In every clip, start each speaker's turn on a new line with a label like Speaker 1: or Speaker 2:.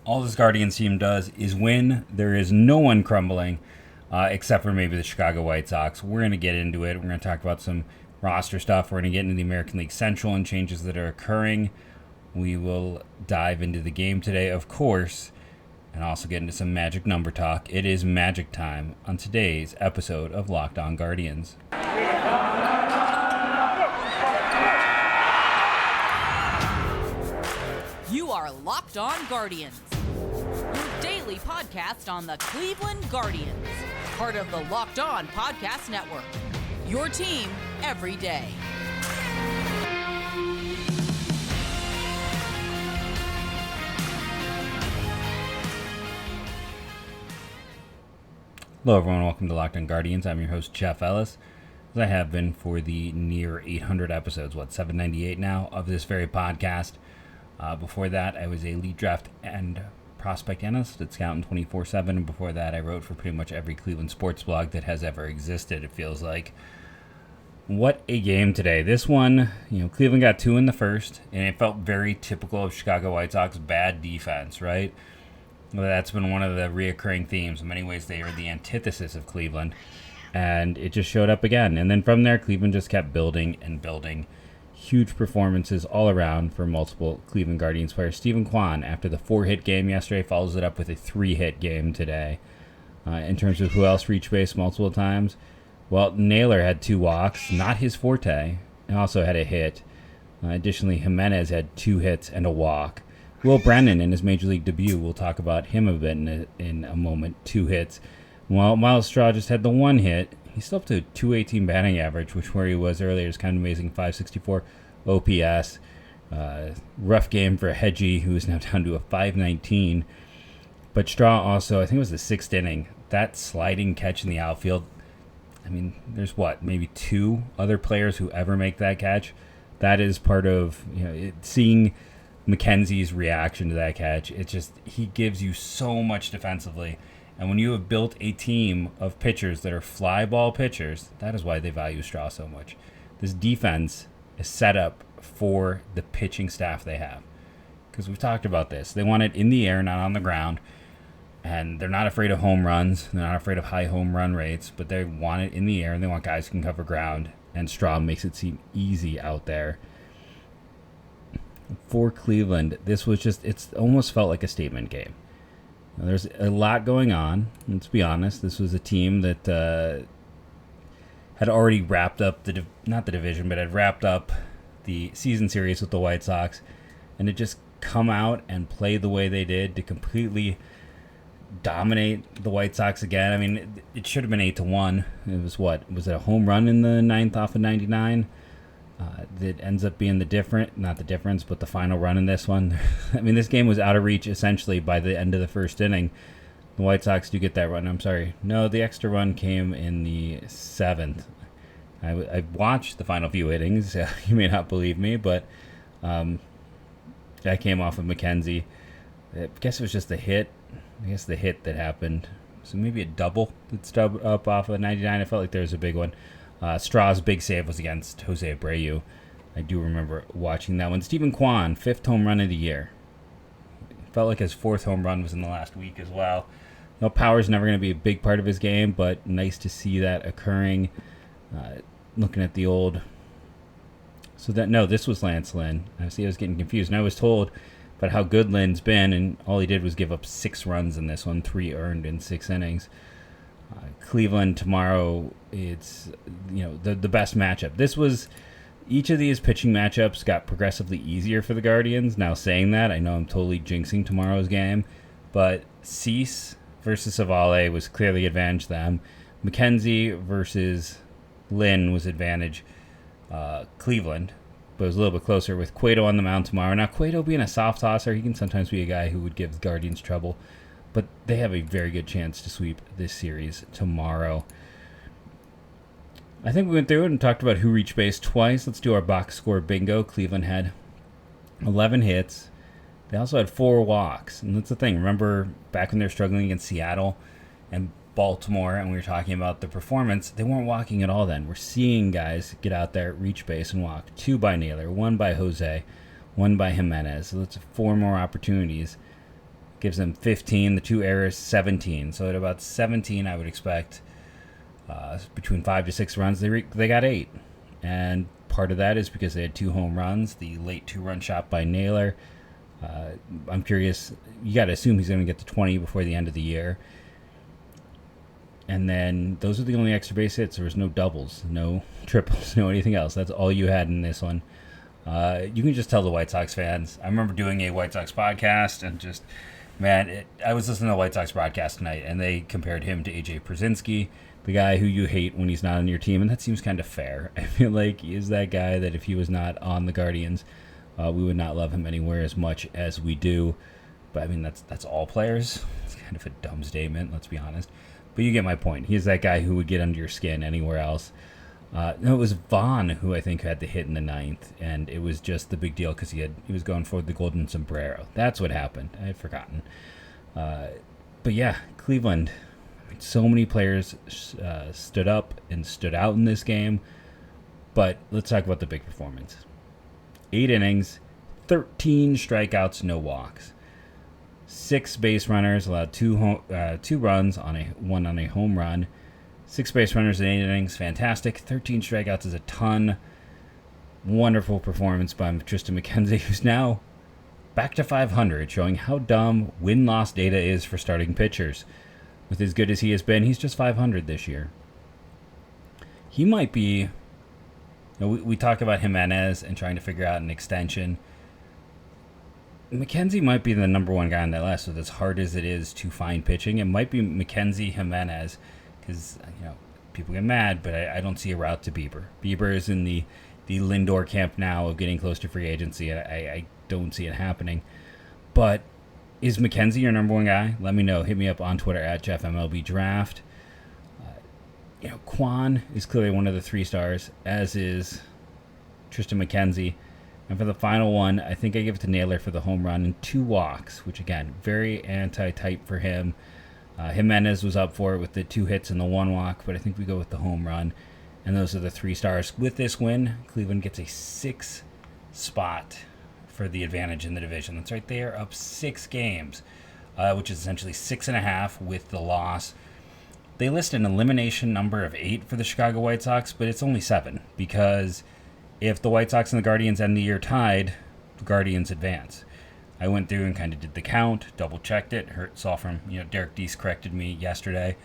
Speaker 1: All this Guardians team does is win. There is no one crumbling, except for maybe the Chicago White Sox. We're going to get into it. We're going to talk about some roster stuff. We're going to get into the American League Central and changes that are occurring. We will dive into the game today, of course, and also get into some magic number talk. It is magic time on today's episode of Locked On Guardians.
Speaker 2: You are Locked On Guardians, your daily podcast on the Cleveland Guardians, part of the Locked On Podcast Network, your team every day.
Speaker 1: Hello everyone, welcome to Locked On Guardians. I'm your host, Jeff Ellis, as I have been for the near 800 episodes, 798 now, of this very podcast. Before that, I was a lead draft and prospect analyst at Scout 24/7, and before that, I wrote for pretty much every Cleveland sports blog that has ever existed, it feels like. What a game today. This one, Cleveland got 2 in the first, and it felt very typical of Chicago White Sox bad defense, right? Well, that's been one of the reoccurring themes. In many ways, they are the antithesis of Cleveland, and it just showed up again. And then from there, Cleveland just kept building and building. Huge performances all around for multiple Cleveland Guardians players. Steven Kwan, after the 4-hit game yesterday, follows it up with a 3-hit game today. In terms of who else reached base multiple times, well, Naylor had 2 walks, not his forte, and also had a hit. Additionally, Jimenez had 2 hits and a walk. Will Brennan in his Major League debut, we'll talk about him a bit in a moment, 2 hits. While Miles Straw just had the 1 hit, he's still up to a .218 batting average, which where he was earlier is kind of amazing, .564 OPS. Rough game for Hedgie, who is now down to a .519. But Straw also, I think it was the 6th inning, that sliding catch in the outfield. I mean, there's maybe 2 other players who ever make that catch. That is part of, seeing McKenzie's reaction to that catch. It's just, he gives you so much defensively. And when you have built a team of pitchers that are fly ball pitchers, that is why they value Straw so much. This defense is set up for the pitching staff they have. Because we've talked about this. They want it in the air, not on the ground. And they're not afraid of home runs. They're not afraid of high home run rates. But they want it in the air, and they want guys who can cover ground. And Straw makes it seem easy out there. For Cleveland, this was it's almost felt like a statement game. Now, there's a lot going on. Let's be honest. This was a team that had already wrapped up not the division, but had wrapped up the season series with the White Sox, and to just come out and play the way they did to completely dominate the White Sox again. I mean, it should have been 8-1. It was was it a home run in the 9th off of 99? That ends up being not the difference, but the final run in this one. I mean, this game was out of reach essentially by the end of the first inning. The White Sox do get that run. I'm sorry. No, the extra run came in the 7th. I watched the final few innings. You may not believe me, but that came off of McKenzie. I guess it was just a hit. I guess the hit that happened. So maybe a double that stubbed up off of 99. I felt like there was a big one. Straw's big save was against Jose Abreu. I do remember watching that one. Steven Kwan, 5th home run of the year. Felt like his 4th home run was in the last week as well. Power's never going to be a big part of his game, but nice to see that occurring. Looking at the old... this was Lance Lynn. I was getting confused. And I was told about how good Lynn's been, and all he did was give up 6 runs in this one, 3 earned in 6 innings. Cleveland tomorrow, it's the best matchup. This was each of these pitching matchups got progressively easier for the Guardians. Now saying that, I know I'm totally jinxing tomorrow's game, but Cease versus Savale was clearly advantage them. McKenzie versus Lynn was advantage Cleveland, but it was a little bit closer with Cueto on the mound tomorrow. Now Cueto being a soft tosser, he can sometimes be a guy who would give the Guardians trouble. But they have a very good chance to sweep this series tomorrow. I think we went through it and talked about who reached base twice. Let's do our box score bingo. Cleveland had 11 hits. They also had 4 walks. And that's the thing. Remember back when they were struggling against Seattle and Baltimore and we were talking about the performance, they weren't walking at all then. We're seeing guys get out there, reach base, and walk. 2 by Naylor, 1 by Jose, 1 by Jimenez. So that's 4 more opportunities. gives them 15. The 2 errors, 17. So at about 17, I would expect between 5 to 6 runs. They got 8. And part of that is because they had 2 home runs. The late 2-run shot by Naylor. I'm curious. You got to assume he's going to get to 20 before the end of the year. And then those are the only extra base hits. There was no doubles, no triples, no anything else. That's all you had in this one. You can just tell the White Sox fans. I remember doing a White Sox podcast and just, man, I was listening to the White Sox broadcast tonight, and they compared him to A.J. Pierzynski, the guy who you hate when he's not on your team, and that seems kind of fair. I feel like he is that guy that if he was not on the Guardians, we would not love him anywhere as much as we do. But, I mean, that's all players. It's kind of a dumb statement, let's be honest. But you get my point. He's that guy who would get under your skin anywhere else. No, it was Vaughn who I think had the hit in the 9th, and it was just the big deal because he was going for the golden sombrero. That's what happened. I had forgotten. But yeah, Cleveland. I mean, so many players stood up and stood out in this game. But let's talk about the big performance. 8 innings, 13 strikeouts, no walks. 6 base runners, allowed 2 runs on one on a home run. 6 base runners in 8 innings, fantastic. 13 strikeouts is a ton. Wonderful performance by Triston McKenzie, who's now back to 500, showing how dumb win-loss data is for starting pitchers. With as good as he has been, he's just 500 this year. He might be... we talk about Jimenez and trying to figure out an extension. McKenzie might be the number 1 guy on that list, with as hard as it is to find pitching. It might be McKenzie, Jimenez, because people get mad, but I don't see a route to Bieber. Bieber is in the Lindor camp now of getting close to free agency. I don't see it happening. But is McKenzie your number 1 guy? Let me know. Hit me up on Twitter at JeffMLBDraft. Kwan is clearly one of the 3 stars, as is Triston McKenzie. And for the final one, I think I give it to Naylor for the home run and 2 walks, which, again, very anti-type for him. Jimenez was up for it with the 2 hits and the 1 walk, but I think we go with the home run. And those are the 3 stars. With this win, Cleveland gets a 6 spot for the advantage in the division. That's right there, up 6 games, which is essentially 6.5 with the loss. They list an elimination number of 8 for the Chicago White Sox, but it's only 7 because if the White Sox and the Guardians end the year tied, the Guardians advance. I went through and kind of did the count, double-checked it. Saw from, Derek Deese corrected me yesterday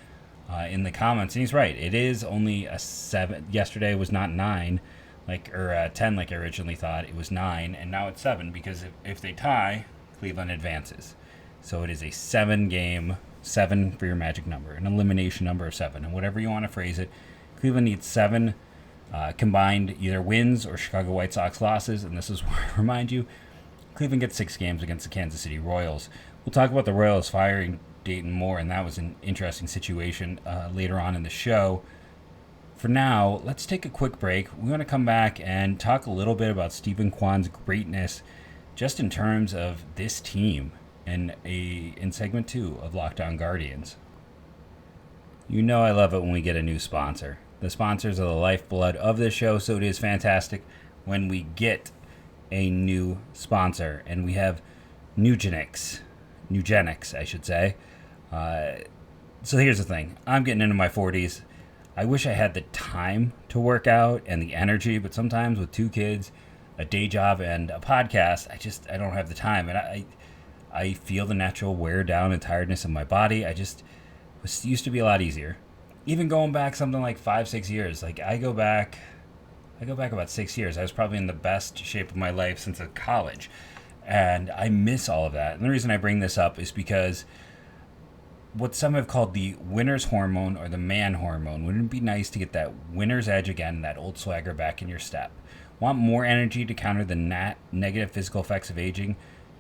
Speaker 1: in the comments, and he's right. It is only a 7. Yesterday was not 9, 10 like I originally thought. It was 9, and now it's 7 because if they tie, Cleveland advances. So it is a 7-game, 7 for your magic number, an elimination number of 7, and whatever you want to phrase it. Cleveland needs 7 combined either wins or Chicago White Sox losses, and this is where I remind you, Cleveland gets 6 games against the Kansas City Royals. We'll talk about the Royals firing Dayton Moore, and that was an interesting situation later on in the show. For now, let's take a quick break. We want to come back and talk a little bit about Steven Kwan's greatness just in terms of this team in segment 2 of Locked On Guardians. You know I love it when we get a new sponsor. The sponsors are the lifeblood of this show, so it is fantastic when we get a new sponsor. And we have Nugenix, I should say. So here's the thing. I'm getting into my 40s. I wish I had the time to work out and the energy, but sometimes with 2 kids, a day job, and a podcast, I don't have the time. And I feel the natural wear down and tiredness in my body. It used to be a lot easier. Even going back something like 5-6 years, I go back about 6 years. I was probably in the best shape of my life since college, and I miss all of that. And the reason I bring this up is because what some have called the winner's hormone or the man hormone. Wouldn't it be nice to get that winner's edge again, that old swagger back in your step? Want more energy to counter the negative physical effects of aging?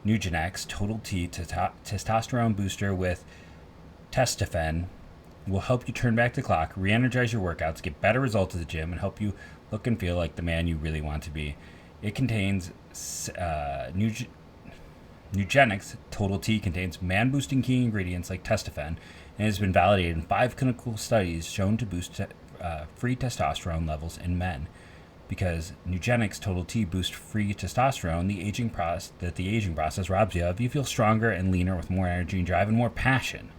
Speaker 1: Nugenix Total T testosterone booster with testofen will help you turn back the clock, re-energize your workouts, get better results at the gym, and help you look and feel like the man you really want to be. It contains Nugenix Total T contains man-boosting key ingredients like testofen, and has been validated in 5 clinical studies shown to boost free testosterone levels in men. because Nugenix Total T boosts free testosterone, the aging process robs you of. You feel stronger and leaner with more energy and drive and more passion.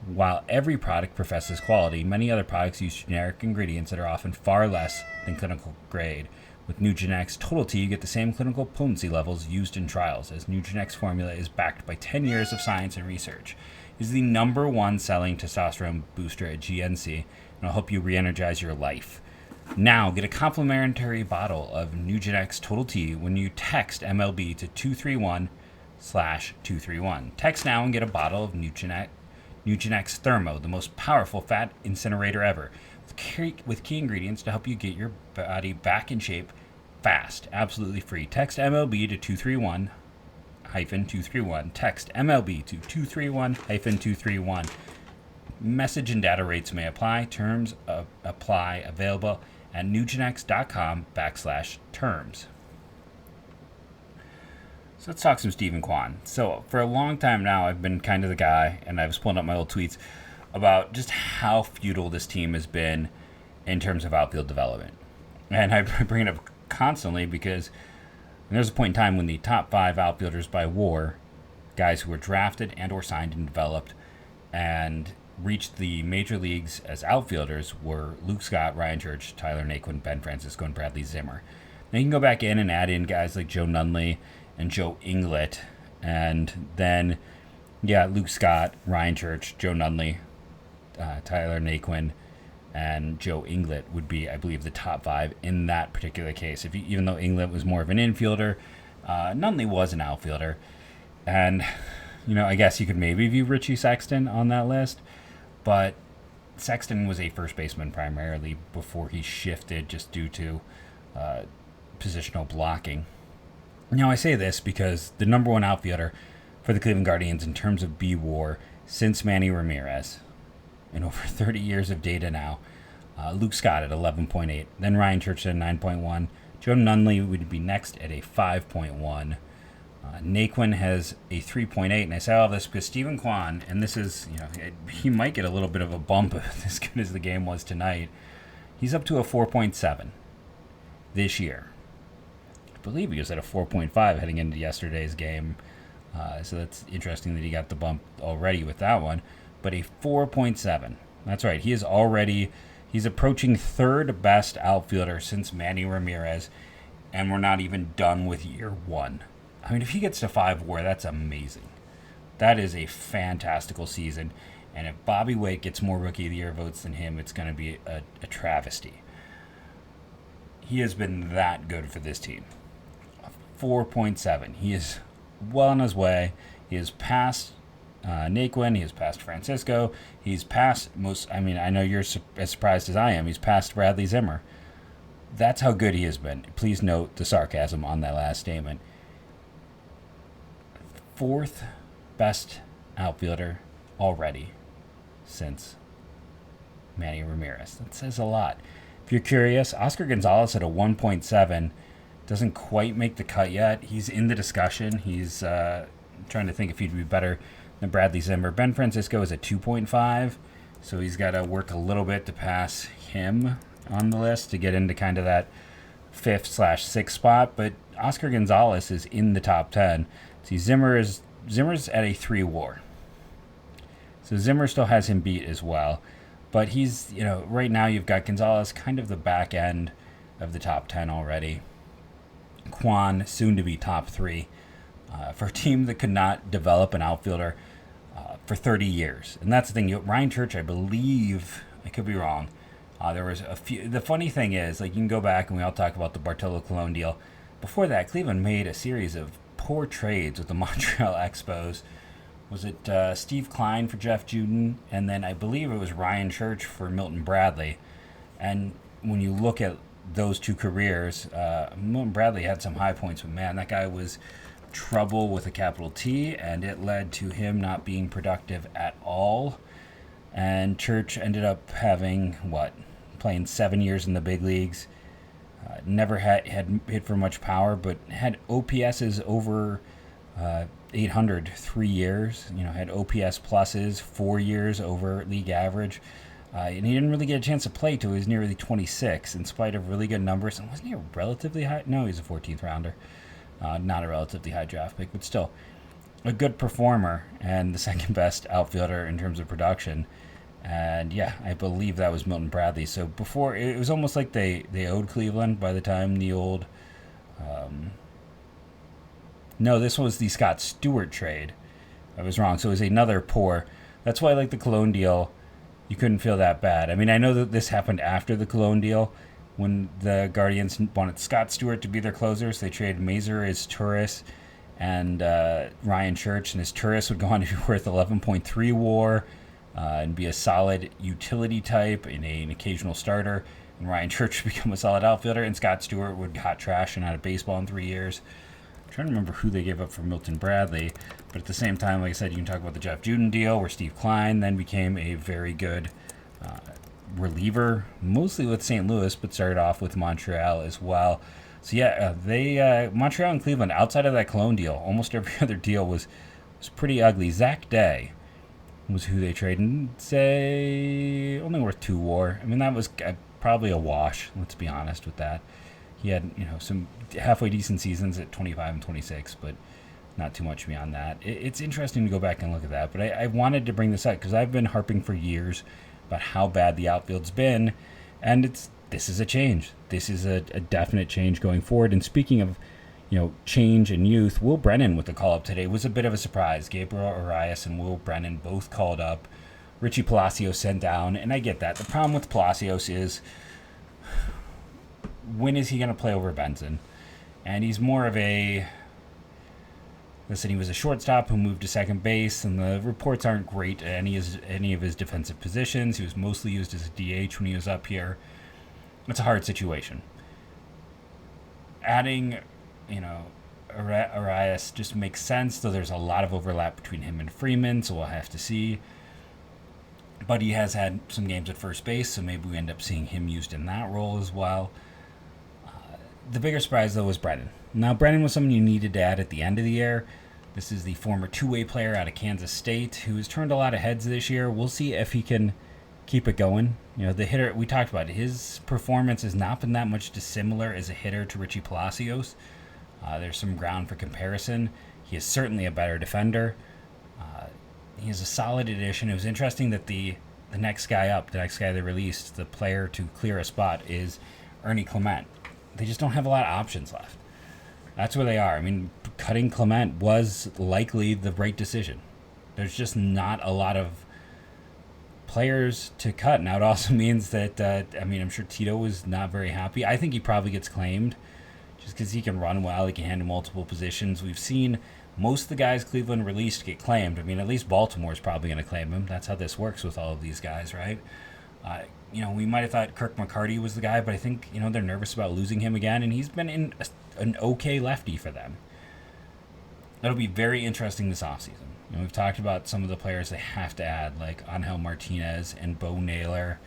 Speaker 1: While every product professes quality, many other products use generic ingredients that are often far less than clinical grade. With Nugenix Total T, you get the same clinical potency levels used in trials, as Nugenix formula is backed by 10 years of science and research. It is the number one selling testosterone booster at GNC, and will help you re-energize your life. Now, get a complimentary bottle of Nugenix Total T when you text MLB to 231/231. Text now and get a bottle of Nugenix Thermo, the most powerful fat incinerator ever, with key ingredients to help you get your body back in shape fast. Absolutely free. Text MLB to 231-231. Text MLB to 231-231. Message and data rates may apply. Terms apply. Available at nugenix.com/terms. So let's talk some Steven Kwan. So for a long time now, I've been kind of the guy, and I've split up my old tweets about just how futile this team has been in terms of outfield development. And I bring it up constantly because there's a point in time when the top 5 outfielders by WAR, guys who were drafted and or signed and developed and reached the major leagues as outfielders, were Luke Scott, Ryan Church, Tyler Naquin, Ben Francisco, and Bradley Zimmer. Now you can go back in and add in guys like Joe Nunley and Joe Inglet, and then Luke Scott, Ryan Church, Joe Nunley, Tyler Naquin, and Joe Inglet would be, I believe, the top 5 in that particular case. Even though Inglet was more of an infielder, Nunley was an outfielder, and I guess you could maybe view Richie Sexton on that list, but Sexton was a first baseman primarily before he shifted just due to positional blocking. Now I say this because the number one outfielder for the Cleveland Guardians in terms of bWAR since Manny Ramirez, in over 30 years of data now, Luke Scott at 11.8, then Ryan Church at 9.1, Joe Nunley would be next at a 5.1, Naquin has a 3.8, and I say all this because Steven Kwan, and this is, he might get a little bit of a bump as good as the game was tonight, he's up to a 4.7 this year. I believe he was at a 4.5 heading into yesterday's game, so that's interesting that he got the bump already with that one. But a 4.7. That's right. He's approaching third best outfielder since Manny Ramirez, and we're not even done with year 1. I mean, if he gets to 5 WAR, that's amazing. That is a fantastical season. And if Bobby Witt gets more Rookie of the Year votes than him, it's going to be a travesty. He has been that good for this team. 4.7. He is well on his way. He has passed Naquin. He has passed Francisco. He's passed I know you're as surprised as I am. He's passed Bradley Zimmer. That's how good he has been. Please note the sarcasm on that last statement. 4th best outfielder already since Manny Ramirez. That says a lot. If you're curious, Oscar Gonzalez at a 1.7 doesn't quite make the cut yet. He's in the discussion. He's trying to think if he'd be better than Bradley Zimmer. Ben Francisco is at 2.5, so he's got to work a little bit to pass him on the list to get into kind of that 5th/6th spot. But Oscar Gonzalez is in the top 10. See, Zimmer's at a 3 WAR. So Zimmer still has him beat as well. But he's, right now you've got Gonzalez kind of the back end of the top 10 already. Kwan soon to be top 3 for a team that could not develop an outfielder for 30 years. And that's the thing. Ryan Church, I believe, I could be wrong. There was a few. The funny thing is, you can go back and we all talk about the Bartolo Colon deal. Before that, Cleveland made a series of poor trades with the Montreal Expos. Was it Steve Klein for Jeff Juden? And then I believe it was Ryan Church for Milton Bradley. And when you look at those two careers, Milton Bradley had some high points, but man, that guy was trouble with a capital T, and it led to him not being productive at all. And Church ended up playing 7 years in the big leagues. Never had hit for much power, but had OPSs over 800 3 years. Had OPS pluses 4 years over league average. And he didn't really get a chance to play till he was nearly 26, in spite of really good numbers. And wasn't he a relatively high? No, he's a 14th rounder. Not a relatively high draft pick, but still a good performer and the second best outfielder in terms of production. And yeah, I believe that was Milton Bradley. So before, it was almost like they owed Cleveland by the time the old... no, this was the Scott Stewart trade. I was wrong. So it was another poor... That's why, like, the Cologne deal, you couldn't feel that bad. I mean, I know that this happened after the Cologne deal, when the Guardians wanted Scott Stewart to be their closers. They traded Mazur as Turris and Ryan Church, and his Turris would go on to be worth 11.3 WAR and be a solid utility type and an occasional starter. And Ryan Church would become a solid outfielder, and Scott Stewart would get hot trash and out of baseball in 3 years. I'm trying to remember who they gave up for Milton Bradley, but at the same time, like I said, you can talk about the Jeff Juden deal, where Steve Klein then became a very good reliever, mostly with St. Louis, but started off with Montreal as well. So yeah, they Montreal and Cleveland, outside of that Cologne deal, almost every other deal was pretty ugly. Zach Day was who they traded, and say only worth 2 WAR. I mean, that was probably a wash. Let's be honest with that. He had some halfway decent seasons at 25 and 26, but not too much beyond that. It's interesting to go back and look at that, but I wanted to bring this up because I've been harping for years about how bad the outfield's been, and this is a change. This is a definite change going forward. And speaking of change and youth, Will Brennan with the call-up today was a bit of a surprise. Gabriel Arias and Will Brennan both called up. Richie Palacios sent down, and I get that. The problem with Palacios is, when is he going to play over Benson? And he's more of a... Listen, he was a shortstop who moved to second base, and the reports aren't great at any of his defensive positions. He was mostly used as a DH when he was up here. It's a hard situation. Adding, Arias just makes sense, though there's a lot of overlap between him and Freeman, so we'll have to see. But he has had some games at first base, so maybe we end up seeing him used in that role as well. The bigger surprise, though, was Brennan. Now, Brennan was someone you needed to add at the end of the year. This is the former two-way player out of Kansas State who has turned a lot of heads this year. We'll see if he can keep it going. The hitter, we talked about it, his performance has not been that much dissimilar as a hitter to Richie Palacios. There's some ground for comparison. He is certainly a better defender. He is a solid addition. It was interesting that the next guy up, the next guy they released, the player to clear a spot, is Ernie Clement. They just don't have a lot of options left. That's where they are. I mean, cutting Clement was likely the right decision. There's just not a lot of players to cut. Now, it also means that, I'm sure Tito was not very happy. I think he probably gets claimed just because he can run well. He can handle multiple positions. We've seen most of the guys Cleveland released get claimed. I mean, at least Baltimore's probably going to claim him. That's how this works with all of these guys, right? We might have thought Kirk McCarty was the guy, but I think, they're nervous about losing him again, and he's been an okay lefty for them. That'll be very interesting this offseason. We've talked about some of the players they have to add, like Angel Martinez and Bo Naylor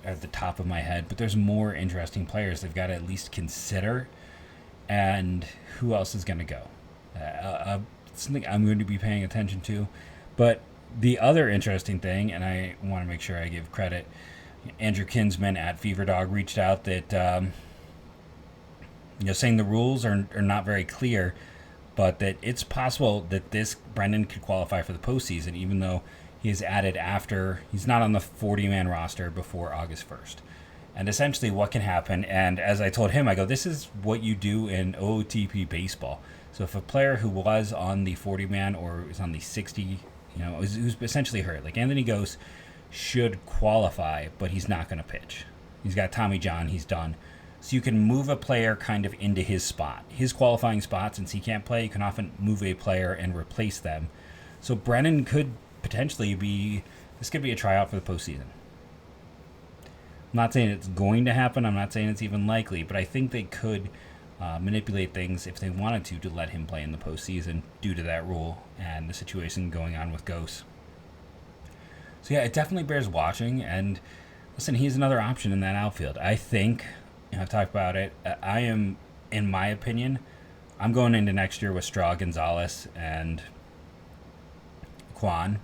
Speaker 1: at the top of my head, but there's more interesting players they've got to at least consider, and who else is going to go? Something I'm going to be paying attention to, but the other interesting thing, and I want to make sure I give credit, Andrew Kinsman at Fever Dog reached out that, saying the rules are not very clear, but that it's possible that this Brennan could qualify for the postseason, even though he is added after, he's not on the 40-man roster before August 1st. And essentially what can happen, and as I told him, I go, this is what you do in OOTP baseball. So if a player who was on the 40-man or is on the 60, who's essentially hurt, like Anthony Gose should qualify, but he's not going to pitch. He's got Tommy John, he's done. So you can move a player kind of into his spot. His qualifying spot, since he can't play, you can often move a player and replace them. So Brennan could potentially this could be a tryout for the postseason. I'm not saying it's going to happen, I'm not saying it's even likely, but I think they could manipulate things if they wanted to let him play in the postseason due to that rule and the situation going on with Gose. So yeah, it definitely bears watching, and listen, he's another option in that outfield. I think, I've talked about it, I am, in my opinion, I'm going into next year with Straw, Gonzalez, and Kwan,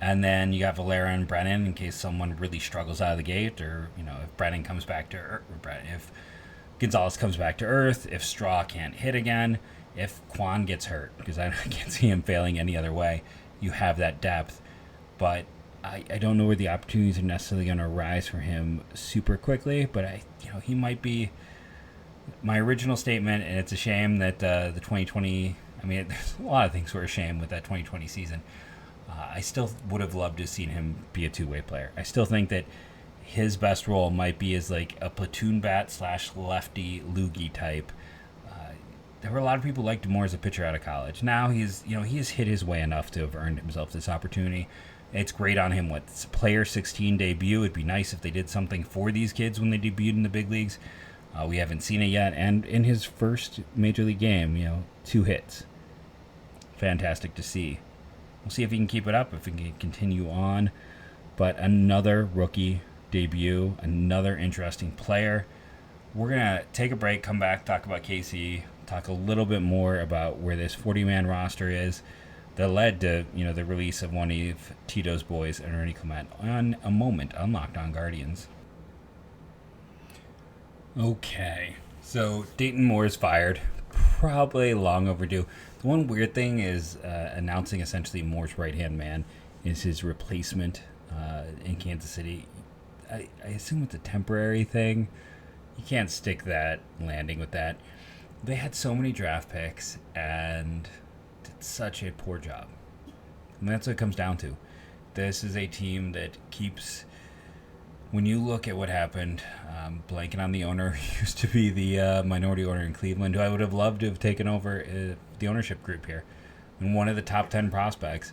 Speaker 1: And then you got Valera and Brennan in case someone really struggles out of the gate, or if Brennan comes back to earth, if Gonzalez comes back to earth, if Straw can't hit again, if Kwan gets hurt, because I can't see him failing any other way. You have that depth, but I don't know where the opportunities are necessarily going to arise for him super quickly. But he might be my original statement, and it's a shame that the 2020. I mean, there's a lot of things were a shame with that 2020 season. I still would have loved to have seen him be a two-way player. I still think that his best role might be as like a platoon bat / lefty loogie type. There were a lot of people who liked him more as a pitcher out of college. Now he has hit his way enough to have earned himself this opportunity. It's great on him. What player 16 debut? It'd be nice if they did something for these kids when they debuted in the big leagues. We haven't seen it yet. And in his first major league game, 2 hits. Fantastic to see. We'll see if he can keep it up, if he can continue on. But another rookie debut, another interesting player. We're going to take a break, come back, talk about KC, talk a little bit more about where this 40-man roster is that led to, the release of one of Tito's boys and Ernie Clement on a moment on Locked On Guardians. Okay, so Dayton Moore is fired. Probably long overdue. The one weird thing is announcing essentially Moore's right-hand man is his replacement in Kansas City. I assume it's a temporary thing. You can't stick that landing with that. They had so many draft picks and did such a poor job. And that's what it comes down to. This is a team that keeps... When you look at what happened, blanking on the owner, he used to be the minority owner in Cleveland, who I would have loved to have taken over the ownership group here. And one of the top 10 prospects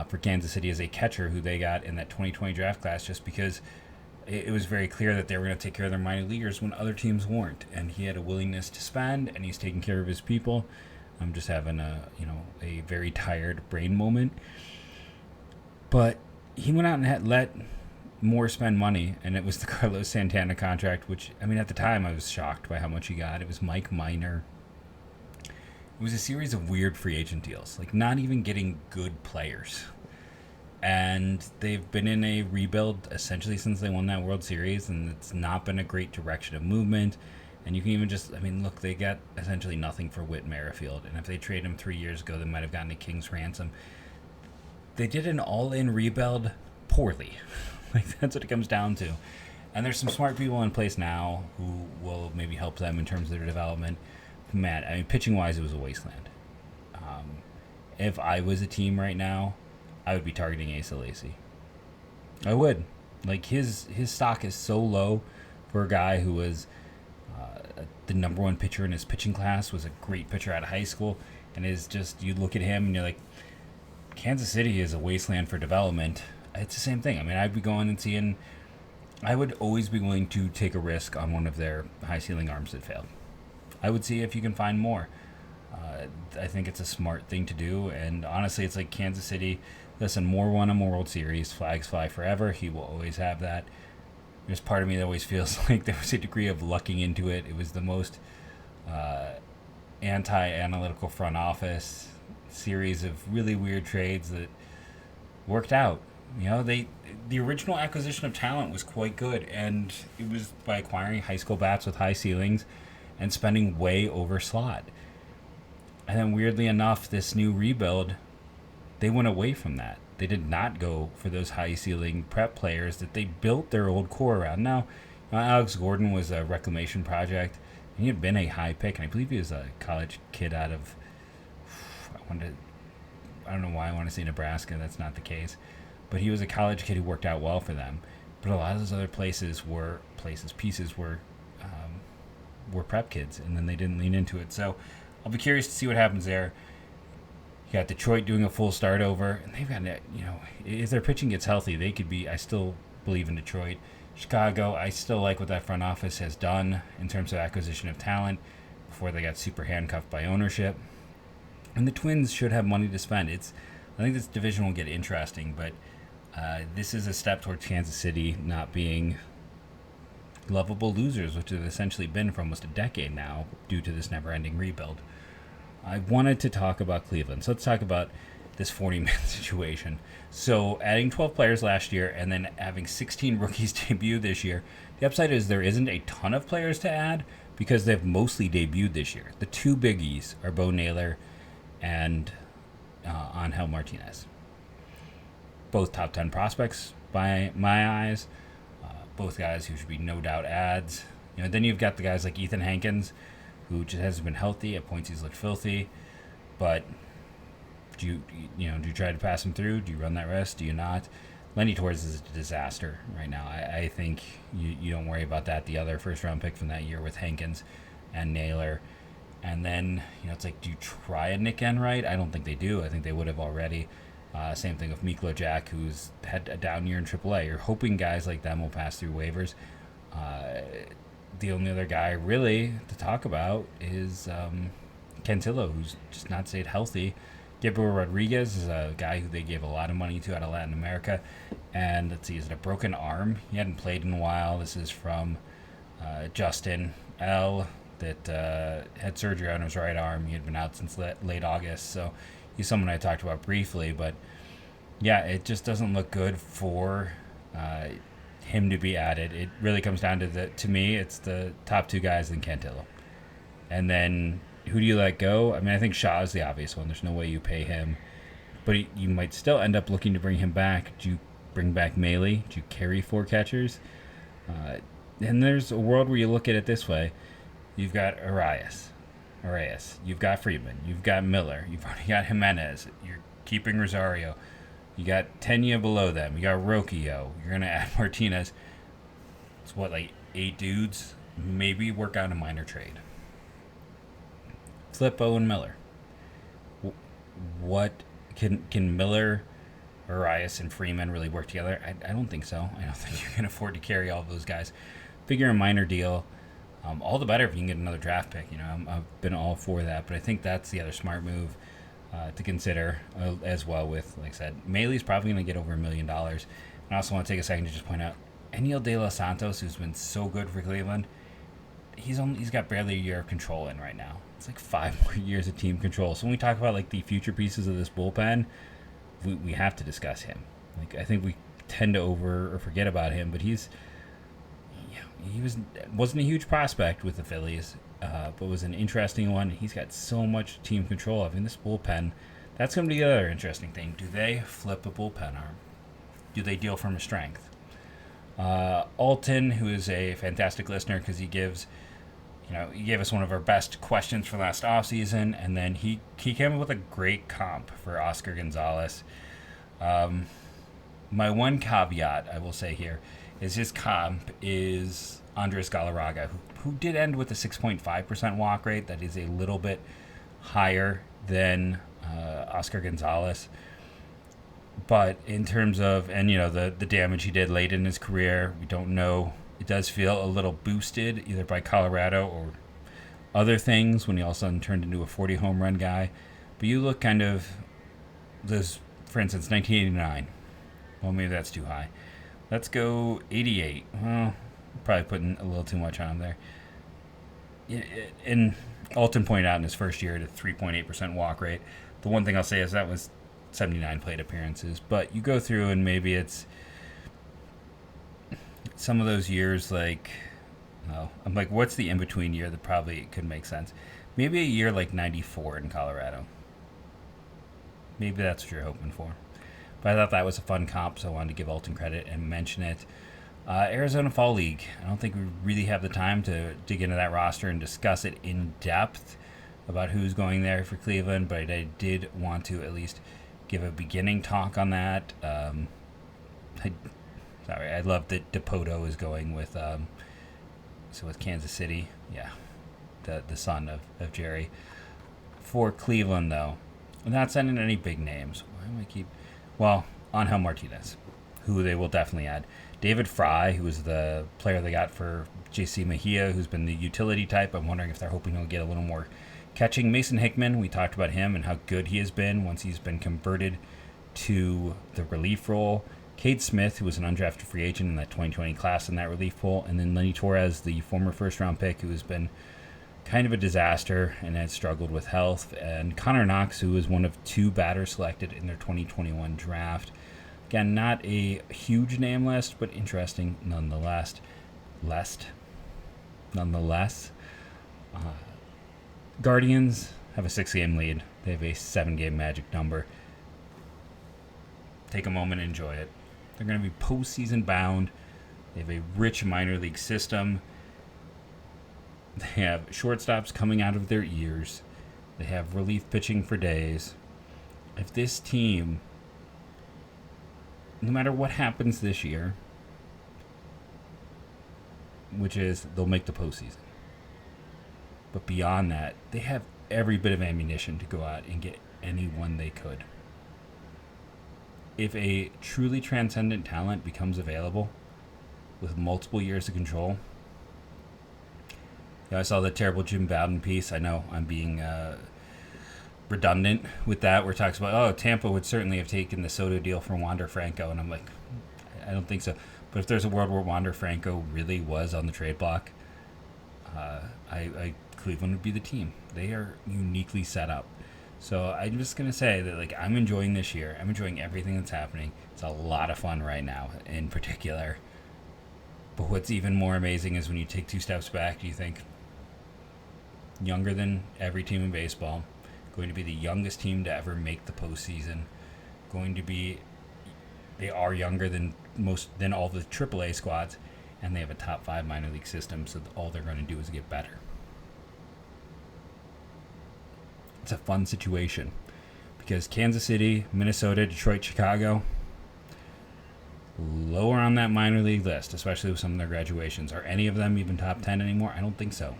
Speaker 1: for Kansas City is a catcher who they got in that 2020 draft class just because it was very clear that they were going to take care of their minor leaguers when other teams weren't. And he had a willingness to spend, and he's taking care of his people. I'm just having a very tired brain moment. But he went out and had let Moore spend money, and it was the Carlos Santana contract, which, at the time I was shocked by how much he got. It was Mike Minor. It was a series of weird free agent deals, like not even getting good players. And they've been in a rebuild essentially since they won that World Series, and it's not been a great direction of movement. And you can even just, look, they got essentially nothing for Whit Merrifield, and if they traded him 3 years ago, they might have gotten a king's ransom. They did an all-in rebuild poorly. That's what it comes down to. And there's some smart people in place now who will maybe help them in terms of their development. Man, pitching-wise, it was a wasteland. If I was a team right now, I would be targeting Asa Lacy. I would. His stock is so low for a guy who was the number 1 pitcher in his pitching class, was a great pitcher out of high school, and is just, you look at him and you're like, Kansas City is a wasteland for development. It's the same thing. I'd be going and seeing... I would always be willing to take a risk on one of their high-ceiling arms that failed. I would see if you can find more. I think it's a smart thing to do, and honestly, it's like Kansas City. Listen, Moore won a World Series. Flags fly forever. He will always have that. There's part of me that always feels like there was a degree of lucking into it. It was the most anti-analytical front office series of really weird trades that worked out. The original acquisition of talent was quite good, and it was by acquiring high school bats with high ceilings and spending way over slot. And then weirdly enough, this new rebuild, they went away from that. They did not go for those high ceiling prep players that they built their old core around. Now, Alex Gordon was a reclamation project, and he had been a high pick, and I believe he was a college kid out of, I don't know why I want to say Nebraska, that's not the case. But he was a college kid who worked out well for them. But a lot of those other pieces were prep kids, and then they didn't lean into it. So I'll be curious to see what happens there. You got Detroit doing a full start over, and they've got, if their pitching gets healthy, they could be, I still believe in Detroit. Chicago, I still like what that front office has done in terms of acquisition of talent before they got super handcuffed by ownership. And the Twins should have money to spend. I think this division will get interesting, but this is a step towards Kansas City not being lovable losers, which have essentially been for almost a decade now due to this never-ending rebuild. I wanted to talk about Cleveland. So let's talk about this 40-man situation. So adding 12 players last year and then having 16 rookies debut this year, the upside is there isn't a ton of players to add because they've mostly debuted this year. The two biggies are Bo Naylor and Angel Martinez. Both top 10 prospects by my eyes. Both guys who should be no doubt ads. Then you've got the guys like Ethan Hankins, who just hasn't been healthy. At points he's looked filthy. But do you try to pass him through? Do you run that risk? Do you not? Lenny Torres is a disaster right now. I think you don't worry about that. The other first-round pick from that year with Hankins and Naylor. And then, it's like, do you try a Nick Enright? I don't think they do. I think they would have already. Same thing with Miklo Jack, who's had a down year in AAA. You're hoping guys like them will pass through waivers. The only other guy really to talk about is Cantillo, who's just not stayed healthy. Gabriel Rodriguez is a guy who they gave a lot of money to out of Latin America. And let's see, is it a broken arm? He hadn't played in a while. This is from Justin L. that had surgery on his right arm. He had been out since late August. So he's someone I talked about briefly. But yeah, it just doesn't look good for him to be added. It really comes down to me, it's the top two guys and Cantillo. And then who do you let go? I mean, I think Shaw is the obvious one. There's no way you pay him. But you might still end up looking to bring him back. Do you bring back Maley? Do you carry four catchers? And there's a world where you look at it this way. You've got Arias. You've got Freeman. You've got Miller. You've already got Jimenez. You're keeping Rosario. You got Tenya below them. You got Rocchio. You're going to add Martinez. It's like 8 dudes? Maybe work out a minor trade. Flip Owen Miller. What can Miller, Arias, and Freeman really work together? I don't think so. I don't think you can afford to carry all of those guys. Figure a minor deal. All the better if you can get another draft pick. I've been all for that, but I think that's the other smart move to consider as well. With, like I said, Maley's probably going to get over $1 million. And I also want to take a second to just point out Eniel De Los Santos, who's been so good for Cleveland. He's got barely a year of control in right now. It's like 5 more years of team control. So when we talk about like the future pieces of this bullpen, we have to discuss him. Like, I think we tend to forget about him, but he wasn't a huge prospect with the Phillies, but was an interesting one. He's got so much team control. I mean, this bullpen, that's going to be the other interesting thing. Do they flip a bullpen arm? Do they deal from a strength? Alton, who is a fantastic listener because he gave us one of our best questions for last offseason, and then he came up with a great comp for Oscar Gonzalez. My one caveat I will say here is his comp is Andres Galarraga, who did end with a 6.5% walk rate. That is a little bit higher than Oscar Gonzalez. But in terms of, the damage he did late in his career, we don't know. It does feel a little boosted either by Colorado or other things when he all of a sudden turned into a 40 home run guy. But you look kind of, for instance, 1989. Well, maybe that's too high. Let's go 88. Well, probably putting a little too much on him there. And Alton pointed out in his first year at a 3.8% walk rate. The one thing I'll say is that was 79 plate appearances. But you go through and maybe it's some of those years I'm like, what's the in-between year that probably could make sense? Maybe a year like 94 in Colorado. Maybe that's what you're hoping for. But I thought that was a fun comp, so I wanted to give Alton credit and mention it. Arizona Fall League. I don't think we really have the time to dig into that roster and discuss it in depth about who's going there for Cleveland, but I did want to at least give a beginning talk on that. I love that Dipoto is going with with Kansas City. Yeah, the son of Jerry. For Cleveland, though, I'm not sending any big names. Why am I keep... Well, Angel Martinez, who they will definitely add. David Fry, who was the player they got for JC Mejia, who's been the utility type. I'm wondering if they're hoping he'll get a little more catching. Mason Hickman, we talked about him and how good he has been once he's been converted to the relief role. Cade Smith, who was an undrafted free agent in that 2020 class in that relief pool. And then Lenny Torres, the former first-round pick, who has been kind of a disaster and had struggled with health. And Connor Knox, who was one of 2 batters selected in their 2021 draft. Again, not a huge name list, but interesting nonetheless. Guardians have a 6-game lead. They have a 7-game magic number. Take a moment and enjoy it. They're going to be postseason bound. They have a rich minor league system. They have shortstops coming out of their ears. They have relief pitching for days. If this team, no matter what happens this year, which is they'll make the postseason, but beyond that, they have every bit of ammunition to go out and get anyone they could. If a truly transcendent talent becomes available with multiple years of control, I saw the terrible Jim Bowden piece. I know I'm being redundant with that, where it talks about, Tampa would certainly have taken the Soto deal from Wander Franco, and I'm like, I don't think so. But if there's a world where Wander Franco really was on the trade block, Cleveland would be the team. They are uniquely set up. So I'm just going to say that, I'm enjoying this year. I'm enjoying everything that's happening. It's a lot of fun right now, in particular. But what's even more amazing is when you take 2 steps back, you think, younger than every team in baseball, going to be the youngest team to ever make the postseason, they are younger than all the AAA squads, and they have a top 5 minor league system, so all they're going to do is get better. It's a fun situation because Kansas City, Minnesota, Detroit, Chicago, lower on that minor league list, especially with some of their graduations. Are any of them even top 10 anymore? I don't think so.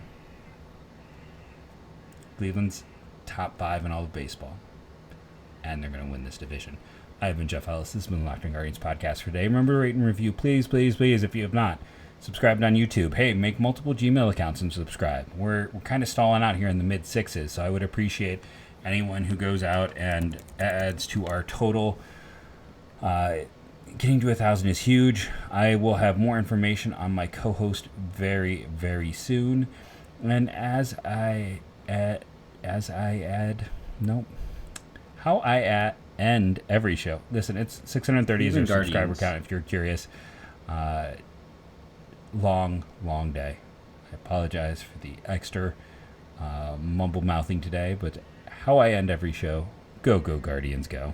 Speaker 1: Cleveland's top 5 in all of baseball, and they're going to win this division. I've been Jeff Ellis. This has been the Locked On Guardians podcast for today. Remember to rate and review, please, please, please, if you have not. Subscribed on YouTube. Hey, make multiple Gmail accounts and subscribe. We're kind of stalling out here in the mid-6s, so I would appreciate anyone who goes out and adds to our total. Getting to 1,000 is huge. I will have more information on my co-host very, very soon. And as I end every show. Listen, it's 630 is our subscriber count if you're curious. Long day. I apologize for the extra mumble mouthing today, but how I end every show, go Guardians go.